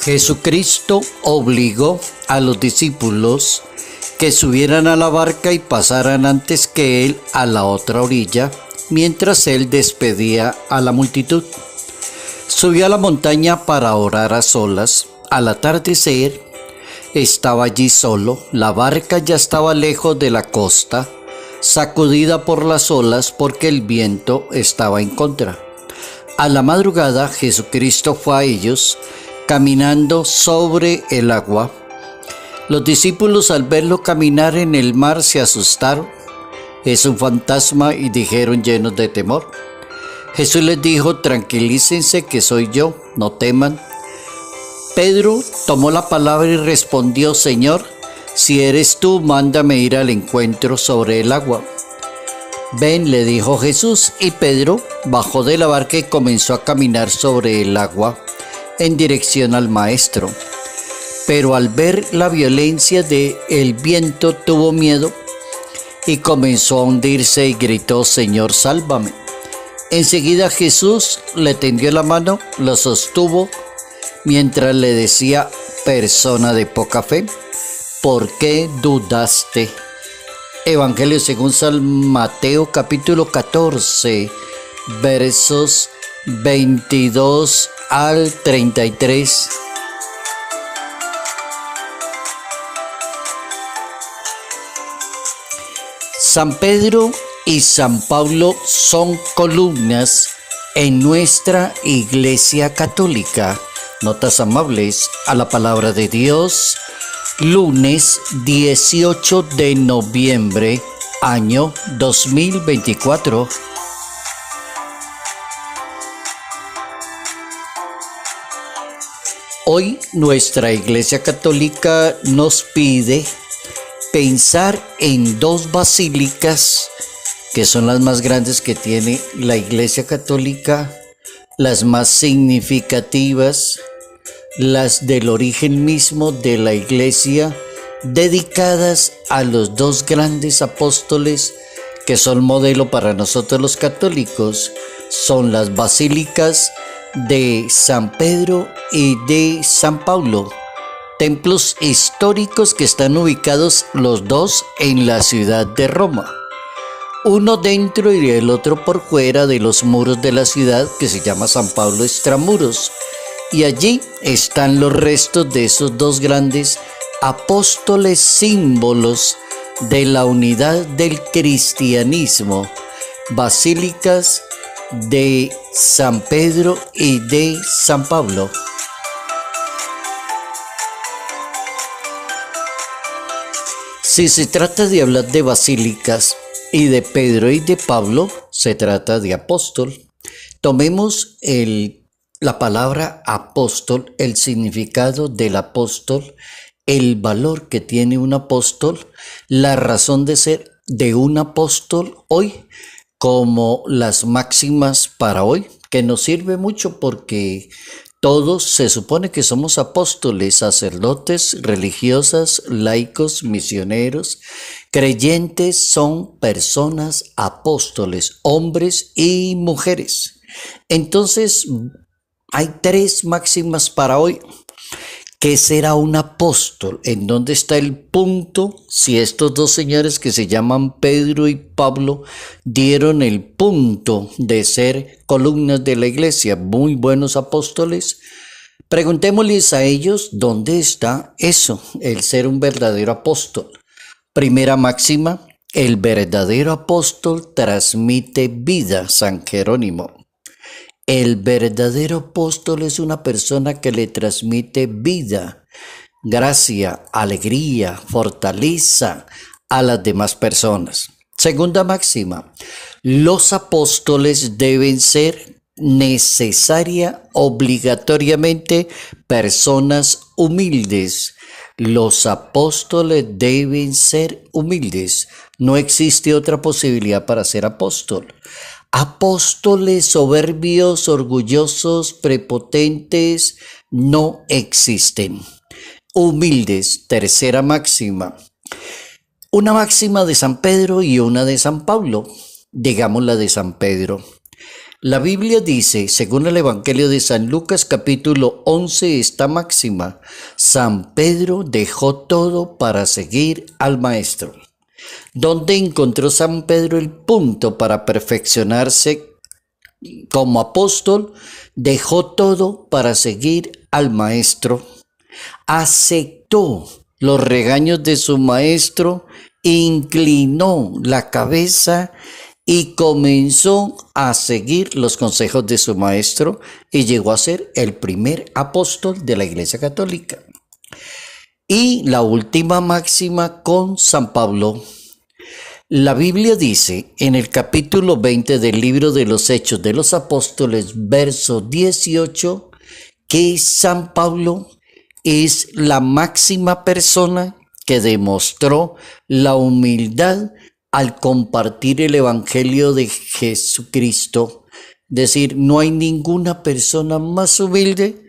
Jesucristo obligó a los discípulos que subieran a la barca y pasaran antes que él a la otra orilla, mientras él despedía a la multitud. Subió a la montaña para orar a solas. Al atardecer, estaba allí solo. La barca ya estaba lejos de la costa, sacudida por las olas porque el viento estaba en contra. A la madrugada, Jesucristo fue a ellos, caminando sobre el agua. Los discípulos, al verlo caminar en el mar, se asustaron. «Es un fantasma», y dijeron llenos de temor. Jesús les dijo: «Tranquilícense, que soy yo, no teman». Pedro tomó la palabra y respondió: «Señor, si eres tú, mándame ir al encuentro sobre el agua». «Ven», le dijo Jesús, y Pedro bajó de la barca y comenzó a caminar sobre el agua en dirección al Maestro. Pero al ver la violencia del viento tuvo miedo y comenzó a hundirse y gritó: «Señor, sálvame». Enseguida Jesús le tendió la mano, lo sostuvo mientras le decía: «Persona de poca fe, ¿por qué dudaste?». Evangelio según San Mateo, capítulo 14, versos 22 al 33. San Pedro y San Pablo son columnas en nuestra Iglesia Católica. Notas amables a la palabra de Dios, lunes 18 de noviembre, año 2024. Hoy nuestra Iglesia Católica nos pide pensar en dos basílicas que son las más grandes que tiene la Iglesia Católica, las más significativas, las del origen mismo de la Iglesia, dedicadas a los dos grandes apóstoles que son modelo para nosotros los católicos. Son las basílicas de San Pedro y de San Pablo, templos históricos que están ubicados los dos en la ciudad de Roma, uno dentro y el otro por fuera de los muros de la ciudad, que se llama San Pablo Extramuros, y allí están los restos de esos dos grandes apóstoles, símbolos de la unidad del cristianismo, basílicas de San Pedro y de San Pablo. Si se trata de hablar de basílicas y de Pedro y de Pablo, se trata de apóstol. Tomemos la palabra apóstol, el significado del apóstol, el valor que tiene un apóstol, la razón de ser de un apóstol hoy, como las máximas para hoy, que nos sirve mucho porque todos se supone que somos apóstoles, sacerdotes, religiosas, laicos, misioneros, creyentes, son personas apóstoles, hombres y mujeres. Entonces, hay tres máximas para hoy. ¿Qué será un apóstol? ¿En dónde está el punto? Si estos dos señores que se llaman Pedro y Pablo dieron el punto de ser columnas de la iglesia, muy buenos apóstoles, preguntémosles a ellos dónde está eso, el ser un verdadero apóstol. Primera máxima: el verdadero apóstol transmite vida, San Jerónimo. El verdadero apóstol es una persona que le transmite vida, gracia, alegría, fortaleza a las demás personas. Segunda máxima: los apóstoles deben ser obligatoriamente personas humildes. Los apóstoles deben ser humildes. No existe otra posibilidad para ser apóstol. Apóstoles soberbios, orgullosos, prepotentes, no existen. Humildes. Tercera máxima. Una máxima de San Pedro y una de San Pablo. Digamos la de San Pedro. La Biblia dice, según el Evangelio de San Lucas capítulo 11, esta máxima: San Pedro dejó todo para seguir al Maestro. ¿Dónde encontró San Pedro el punto para perfeccionarse como apóstol? Dejó todo para seguir al Maestro. Aceptó los regaños de su Maestro, inclinó la cabeza y comenzó a seguir los consejos de su Maestro y llegó a ser el primer apóstol de la Iglesia Católica. Y la última máxima con San Pablo. La Biblia dice en el capítulo 20 del libro de los Hechos de los Apóstoles, verso 18, que San Pablo es la máxima persona que demostró la humildad al compartir el Evangelio de Jesucristo. Es decir, no hay ninguna persona más humilde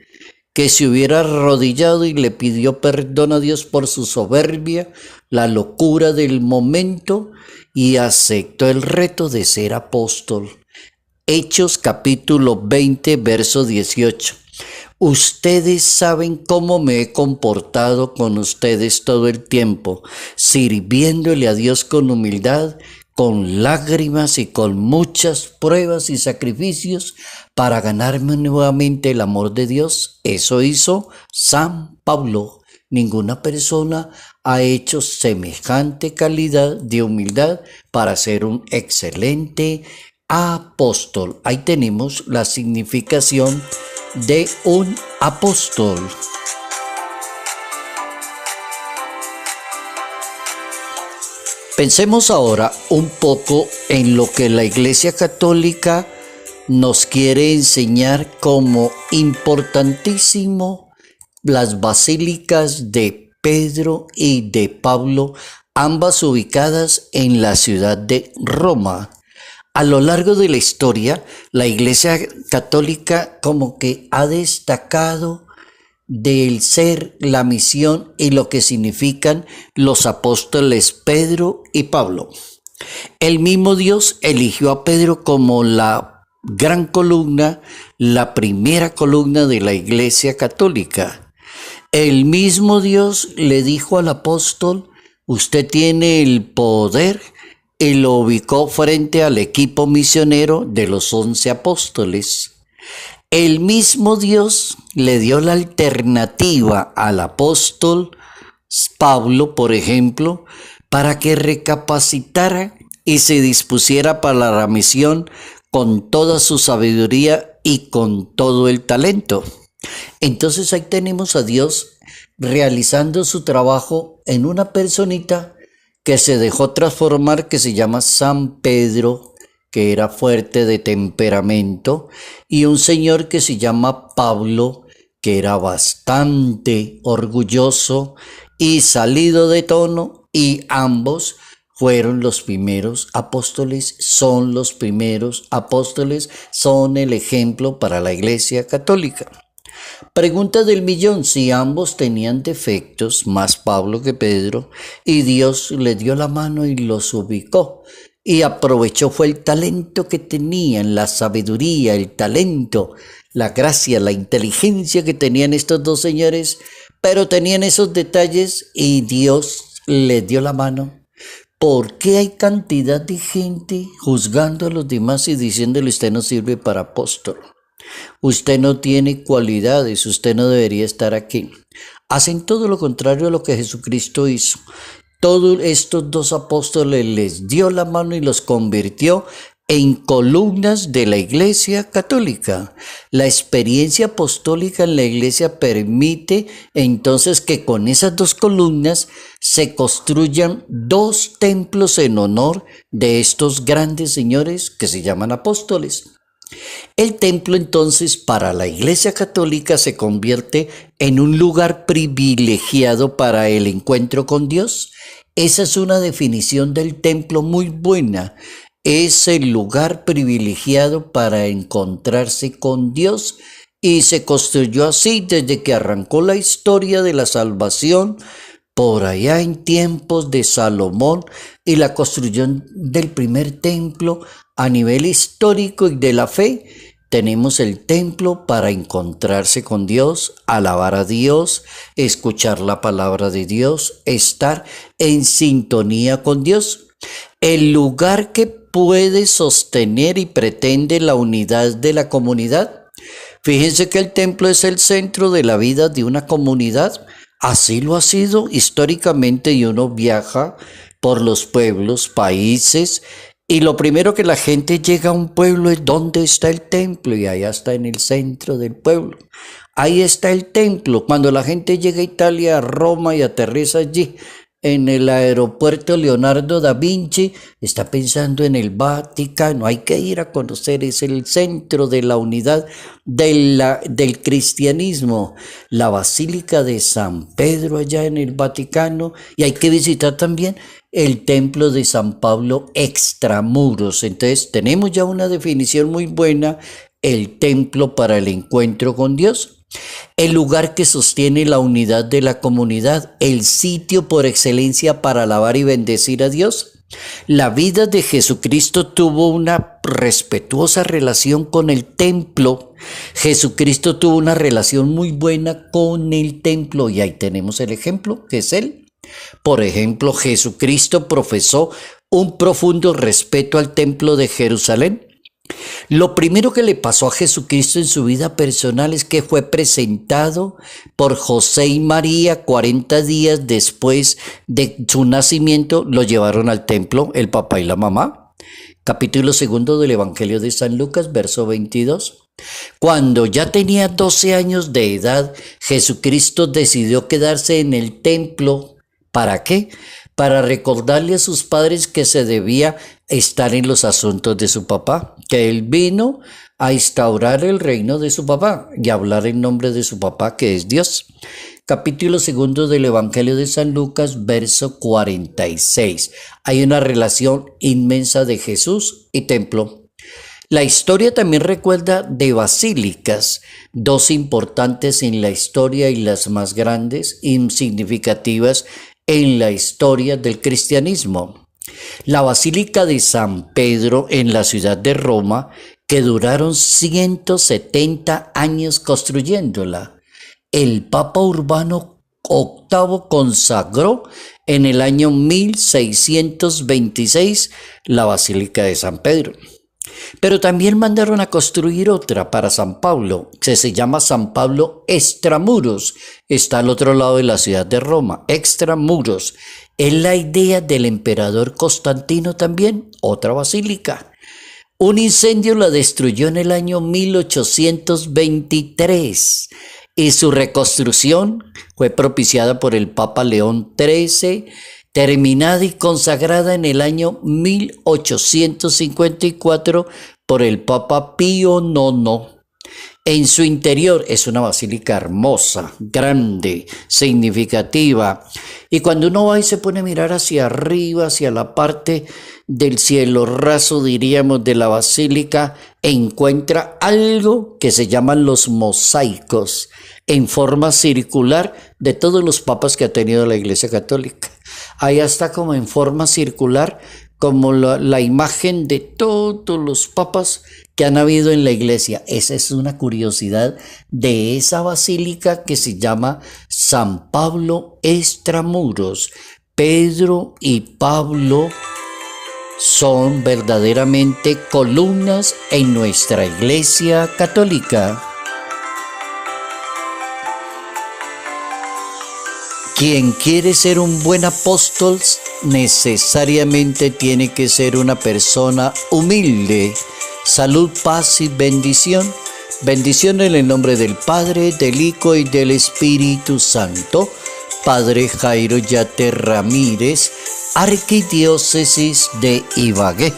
que se hubiera arrodillado y le pidió perdón a Dios por su soberbia, la locura del momento, y aceptó el reto de ser apóstol. Hechos capítulo 20, verso 18. Ustedes saben cómo me he comportado con ustedes todo el tiempo, sirviéndole a Dios con humildad, con lágrimas y con muchas pruebas y sacrificios para ganarme nuevamente el amor de Dios. Eso hizo San Pablo. Ninguna persona ha hecho semejante calidad de humildad para ser un excelente apóstol. Ahí tenemos la significación de un apóstol. Pensemos ahora un poco en lo que la Iglesia Católica nos quiere enseñar como importantísimo: las basílicas de Pedro y de Pablo, ambas ubicadas en la ciudad de Roma. A lo largo de la historia, la Iglesia Católica como que ha destacado del ser, la misión y lo que significan los apóstoles Pedro y Pablo. El mismo Dios eligió a Pedro como la gran columna, la primera columna de la Iglesia Católica. El mismo Dios le dijo al apóstol: usted tiene el poder, y lo ubicó frente al equipo misionero de los 11 apóstoles. El mismo Dios le dio la alternativa al apóstol Pablo, por ejemplo, para que recapacitara y se dispusiera para la misión con toda su sabiduría y con todo el talento. Entonces ahí tenemos a Dios realizando su trabajo en una personita que se dejó transformar, que se llama San Pedro, que era fuerte de temperamento, y un señor que se llama Pablo, que era bastante orgulloso y salido de tono, y ambos fueron los primeros apóstoles, son los primeros apóstoles, son el ejemplo para la Iglesia Católica. Pregunta del millón: si ambos tenían defectos, más Pablo que Pedro, y Dios le dio la mano y los ubicó, y aprovechó fue el talento que tenían, la sabiduría, el talento, la gracia, la inteligencia que tenían estos dos señores, pero tenían esos detalles y Dios les dio la mano. ¿Por qué hay cantidad de gente juzgando a los demás y diciéndole: usted no sirve para apóstol, usted no tiene cualidades, usted no debería estar aquí? Hacen todo lo contrario a lo que Jesucristo hizo. Todos estos dos apóstoles les dio la mano y los convirtió en columnas de la Iglesia Católica. La experiencia apostólica en la Iglesia permite entonces que con esas dos columnas se construyan dos templos en honor de estos grandes señores que se llaman apóstoles. El templo entonces para la Iglesia Católica se convierte en un lugar privilegiado para el encuentro con Dios. Esa es una definición del templo muy buena. Es el lugar privilegiado para encontrarse con Dios, y se construyó así desde que arrancó la historia de la salvación por allá en tiempos de Salomón y la construcción del primer templo A nivel histórico y de la fe, tenemos el templo para encontrarse con Dios, alabar a Dios, escuchar la palabra de Dios, estar en sintonía con Dios. El lugar que puede sostener y pretende la unidad de la comunidad. Fíjense que el templo es el centro de la vida de una comunidad. Así lo ha sido históricamente, y uno viaja por los pueblos, países, y lo primero que la gente llega a un pueblo es ¿dónde está el templo? Y allá está, en el centro del pueblo. Ahí está el templo. Cuando la gente llega a Italia, a Roma, y aterriza allí en el aeropuerto Leonardo da Vinci, está pensando en el Vaticano. Hay que ir a conocer, es el centro de la unidad del cristianismo. La Basílica de San Pedro allá en el Vaticano, y hay que visitar también el templo de San Pablo extramuros. Entonces tenemos ya una definición muy buena: el templo para el encuentro con Dios. El lugar que sostiene la unidad de la comunidad, el sitio por excelencia para alabar y bendecir a Dios. La vida de Jesucristo tuvo una respetuosa relación con el templo. Jesucristo tuvo una relación muy buena con el templo, y ahí tenemos el ejemplo, que es Él. Por ejemplo, Jesucristo profesó un profundo respeto al templo de Jerusalén. Lo primero que le pasó a Jesucristo en su vida personal es que fue presentado por José y María 40 días después de su nacimiento. Lo llevaron al templo, el papá y la mamá. Capítulo 2 del Evangelio de San Lucas, verso 22. Cuando ya tenía 12 años de edad, Jesucristo decidió quedarse en el templo. ¿Para qué? Para recordarle a sus padres que se debía estar en los asuntos de su papá, que él vino a instaurar el reino de su papá y hablar en nombre de su papá, que es Dios. Capítulo 2 del Evangelio de San Lucas, verso 46. Hay una relación inmensa de Jesús y templo. La historia también recuerda de basílicas, dos importantes en la historia y las más grandes y significativas en la historia del cristianismo. La Basílica de San Pedro en la ciudad de Roma, que duraron 170 años construyéndola. El Papa Urbano VIII consagró en el año 1626 la Basílica de San Pedro. Pero también mandaron a construir otra para San Pablo, que se llama San Pablo extramuros. Está al otro lado de la ciudad de Roma, extramuros. Es la idea del emperador Constantino también, otra basílica. Un incendio la destruyó en el año 1823 y su reconstrucción fue propiciada por el Papa León XIII, terminada y consagrada en el año 1854 por el Papa Pío IX. En su interior es una basílica hermosa, grande, significativa. Y cuando uno va y se pone a mirar hacia arriba, hacia la parte del cielo raso, diríamos, de la basílica, encuentra algo que se llaman los mosaicos en forma circular de todos los papas que ha tenido la Iglesia Católica. Allá está como en forma circular, como la imagen de todos los papas que han habido en la iglesia. Esa es una curiosidad de esa basílica que se llama San Pablo extramuros. Pedro y Pablo son verdaderamente columnas en nuestra Iglesia Católica. Quien quiere ser un buen apóstol necesariamente tiene que ser una persona humilde. Salud, paz y bendición. Bendición en el nombre del Padre, del Hijo y del Espíritu Santo. Padre Jairo Yate Ramírez, Arquidiócesis de Ibagué.